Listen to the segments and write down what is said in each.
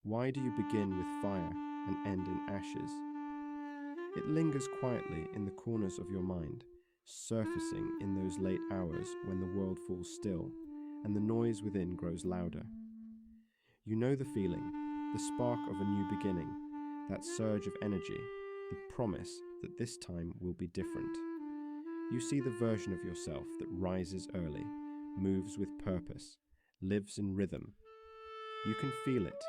Why do you begin with fire and end in ashes? It lingers quietly in the corners of your mind, surfacing in those late hours when the world falls still and the noise within grows louder. You know the feeling, the spark of a new beginning, that surge of energy, the promise that this time will be different. You see the version of yourself that rises early, moves with purpose, lives in rhythm. You can feel it.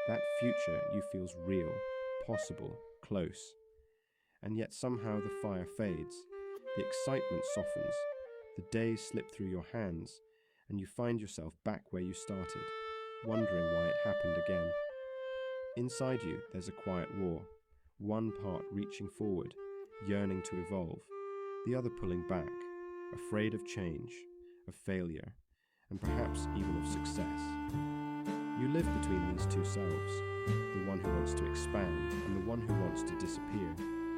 That future you feels real, possible, close. And yet somehow the fire fades, the excitement softens, the days slip through your hands, and you find yourself back where you started, wondering why it happened again. Inside you there's a quiet war, one part reaching forward, yearning to evolve, the other pulling back, afraid of change, of failure, and perhaps even of success. You live between these two selves, the one who wants to expand and the one who wants to disappear.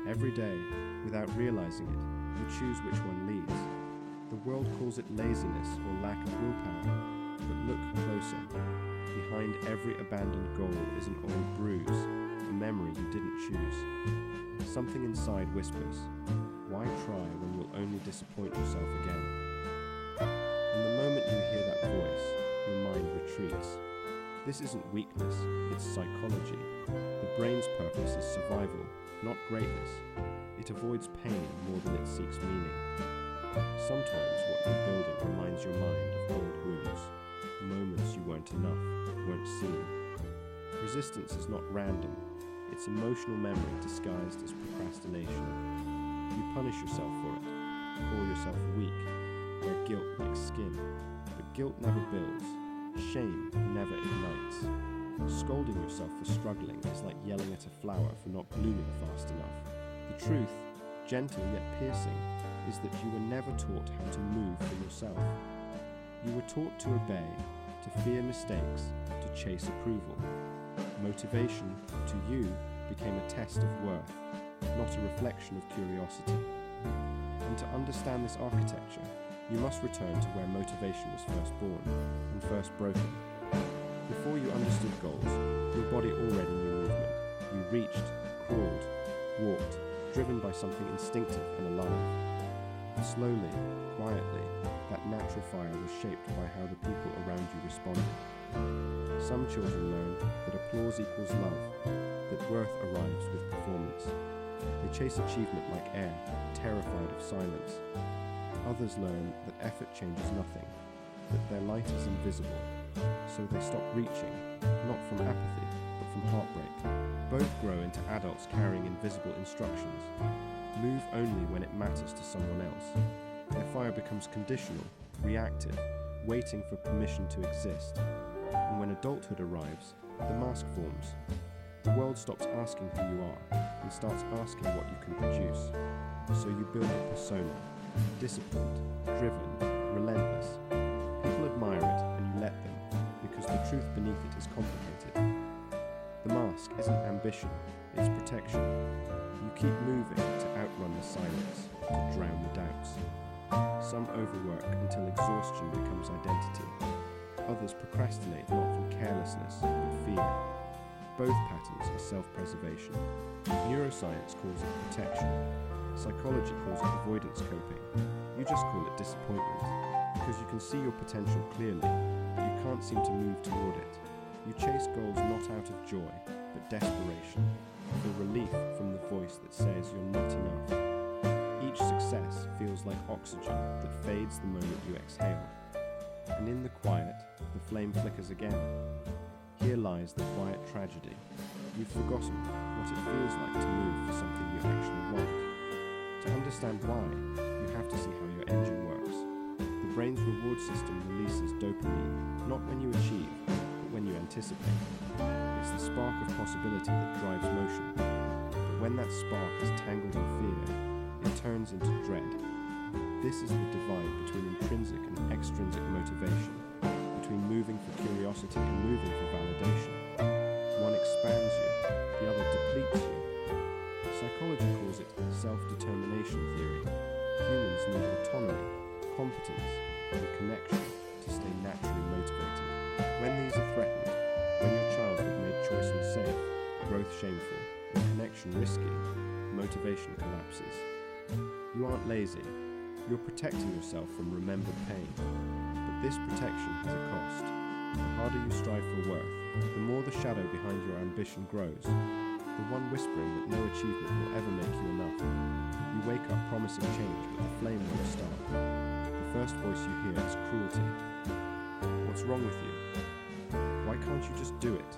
Every day, without realizing it, you choose which one leads. The world calls it laziness or lack of willpower, but look closer. Behind every abandoned goal is an old bruise, a memory you didn't choose. Something inside whispers, why try when you'll only disappoint yourself again? And the moment you hear that voice, your mind retreats. This isn't weakness, it's psychology. The brain's purpose is survival, not greatness. It avoids pain more than it seeks meaning. Sometimes what you're building reminds your mind of old wounds, moments you weren't enough, weren't seen. Resistance is not random, it's emotional memory disguised as procrastination. You punish yourself for it, call yourself weak, wear guilt like skin, but guilt never builds. Shame never ignites. Scolding yourself for struggling is like yelling at a flower for not blooming fast enough. The truth, gentle yet piercing, is that you were never taught how to move for yourself. You were taught to obey, to fear mistakes, to chase approval. Motivation, to you, became a test of worth, not a reflection of curiosity. And to understand this architecture, you must return to where motivation was first born and first broken. Before you understood goals, your body already knew movement. You reached, crawled, walked, driven by something instinctive and alive. And slowly, quietly, that natural fire was shaped by how the people around you responded. Some children learn that applause equals love, that worth arrives with performance. They chase achievement like air, terrified of silence. Others learn that effort changes nothing, that their light is invisible, so they stop reaching, not from apathy, but from heartbreak. Both grow into adults carrying invisible instructions. Move only when it matters to someone else. Their fire becomes conditional, reactive, waiting for permission to exist. And when adulthood arrives, the mask forms. The world stops asking who you are and starts asking what you can produce. So you build a persona. Disciplined, driven, relentless. People admire it and you let them, because the truth beneath it is complicated. The mask isn't ambition, it's protection. You keep moving to outrun the silence, to drown the doubts. Some overwork until exhaustion becomes identity. Others procrastinate not from carelessness, but fear. Both patterns are self-preservation. Neuroscience calls it protection. Psychology calls it avoidance coping. You just call it disappointment, because you can see your potential clearly, but you can't seem to move toward it. You chase goals not out of joy, but desperation, for relief from the voice that says you're not enough. Each success feels like oxygen that fades the moment you exhale. And in the quiet, the flame flickers again. Here lies the quiet tragedy. You've forgotten what it feels like to move for something you actually want. To understand why, you have to see how your engine works. The brain's reward system releases dopamine, not when you achieve, but when you anticipate. It's the spark of possibility that drives motion. But when that spark is tangled in fear, it turns into dread. This is the divide between intrinsic and extrinsic motivation, between moving for curiosity and moving for validation. One expands you, the other depletes you. Psychology calls it self-determination theory. Humans need autonomy, competence, and connection to stay naturally motivated. When these are threatened, when your childhood made choices unsafe, growth shameful, and connection risky, motivation collapses. You aren't lazy. You're protecting yourself from remembered pain. But this protection has a cost. The harder you strive for worth, the more the shadow behind your ambition grows. The one whispering that no achievement will ever make you enough. You wake up promising change, but the flame won't start. The first voice you hear is cruelty. What's wrong with you? Why can't you just do it?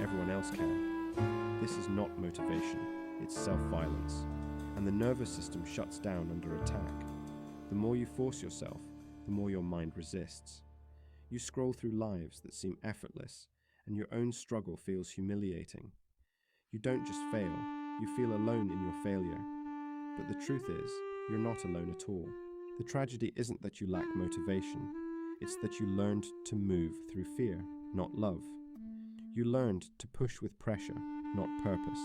Everyone else can. This is not motivation, it's self-violence. And the nervous system shuts down under attack. The more you force yourself, the more your mind resists. You scroll through lives that seem effortless, and your own struggle feels humiliating. You don't just fail, you feel alone in your failure. But the truth is, you're not alone at all. The tragedy isn't that you lack motivation, it's that you learned to move through fear, not love. You learned to push with pressure, not purpose.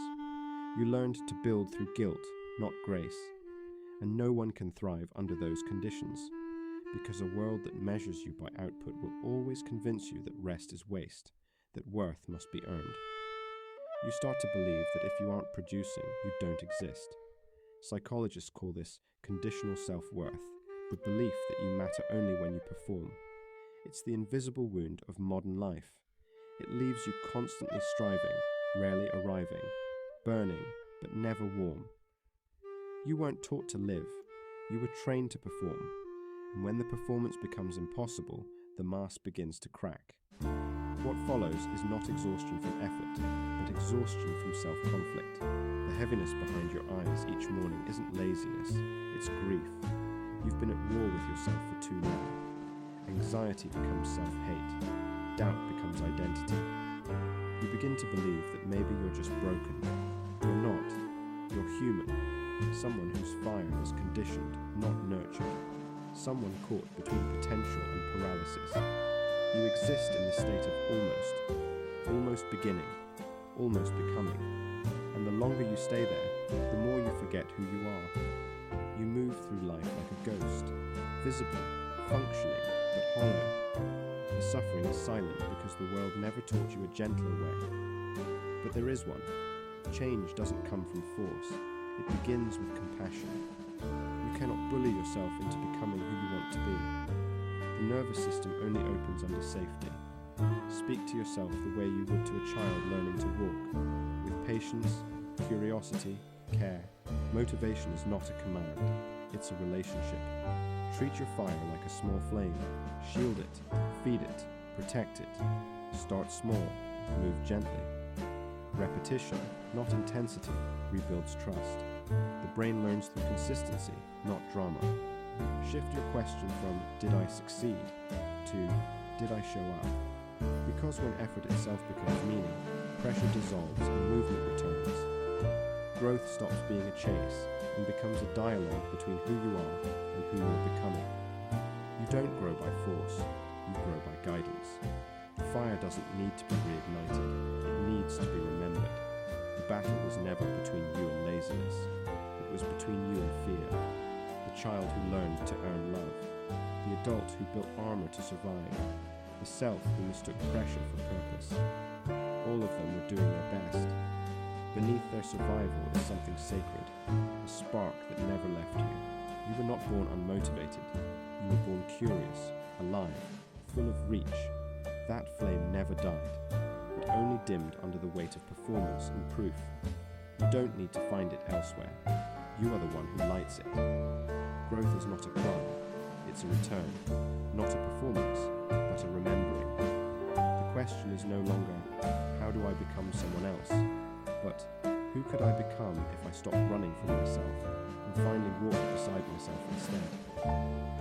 You learned to build through guilt, not grace. And no one can thrive under those conditions, because a world that measures you by output will always convince you that rest is waste, that worth must be earned. You start to believe that if you aren't producing, you don't exist. Psychologists call this conditional self-worth, the belief that you matter only when you perform. It's the invisible wound of modern life. It leaves you constantly striving, rarely arriving, burning, but never warm. You weren't taught to live, you were trained to perform. And when the performance becomes impossible, the mask begins to crack. What follows is not exhaustion from effort, but exhaustion from self-conflict. The heaviness behind your eyes each morning isn't laziness, it's grief. You've been at war with yourself for too long. Anxiety becomes self-hate. Doubt becomes identity. You begin to believe that maybe you're just broken. You're not. You're human. Someone whose fire was conditioned, not nurtured. Someone caught between potential and paralysis. You exist in the state of almost beginning, almost becoming. And the longer you stay there, the more you forget who you are. You move through life like a ghost, visible, functioning, but hollow. The suffering is silent because the world never taught you a gentler way. But there is one. Change doesn't come from force. It begins with compassion. You cannot bully yourself into becoming who you want to be. The nervous system only opens under safety. Speak to yourself the way you would to a child learning to walk, with patience, curiosity, care. Motivation is not a command, it's a relationship. Treat your fire like a small flame. Shield it, feed it, protect it. Start small, move gently. Repetition, not intensity, rebuilds trust. The brain learns through consistency, not drama. Shift your question from "did I succeed?" to "did I show up?" Because when effort itself becomes meaning, pressure dissolves and movement returns. Growth stops being a chase and becomes a dialogue between who you are and who you are becoming. You don't grow by force, you grow by guidance. The fire doesn't need to be reignited, it needs to be remembered. The battle was never between you and laziness, it was between you and fear. The child who learned to earn love, the adult who built armor to survive, the self who mistook pressure for purpose. All of them were doing their best. Beneath their survival is something sacred, a spark that never left you. You were not born unmotivated, you were born curious, alive, full of reach. That flame never died. It only dimmed under the weight of performance and proof. You don't need to find it elsewhere. You are the one who lights it. Growth is not a climb, it's a return. Not a performance, but a remembering. The question is no longer, how do I become someone else? But, who could I become if I stopped running from myself and finally walked beside myself instead?